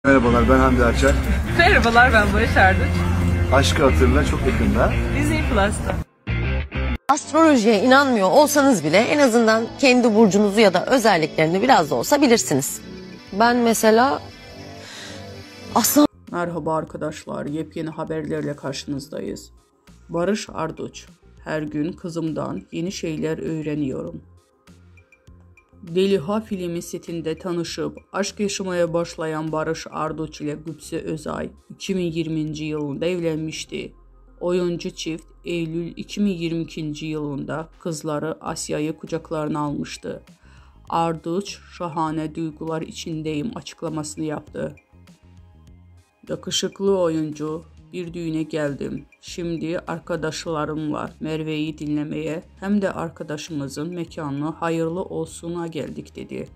Merhabalar, ben Hamdi Açar. Merhabalar, ben Barış Arduç. Aşkı Hatırla çok yakında. Disney Plus'ta. Astrolojiye inanmıyor olsanız bile en azından kendi burcunuzu ya da özelliklerini biraz da olsa bilirsiniz. Ben mesela Aslan Merhaba arkadaşlar, yepyeni haberlerle karşınızdayız. Barış Arduç, her gün kızımdan yeni şeyler öğreniyorum. Deliha filmi setinde tanışıp aşk yaşamaya başlayan Barış Arduç ile Gübse Özay 2020. yılında evlenmişti. Oyuncu çift Eylül 2022. yılında kızları Asya'yı kucaklarına almıştı. Arduç, şahane duygular içindeyim açıklamasını yaptı. Yakışıklı oyuncu, bir düğüne geldim. Şimdi arkadaşlarımla Merve'yi dinlemeye hem de arkadaşımızın mekanı hayırlı olsuna geldik dedi.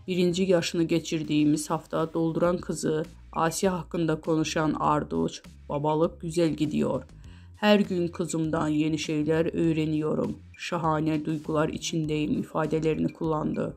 Birinci yaşını geçirdiğimiz hafta dolduran kızı Asya hakkında konuşan Arduç, babalık güzel gidiyor. Her gün kızımdan yeni şeyler öğreniyorum. Şahane duygular içindeyim ifadelerini kullandı.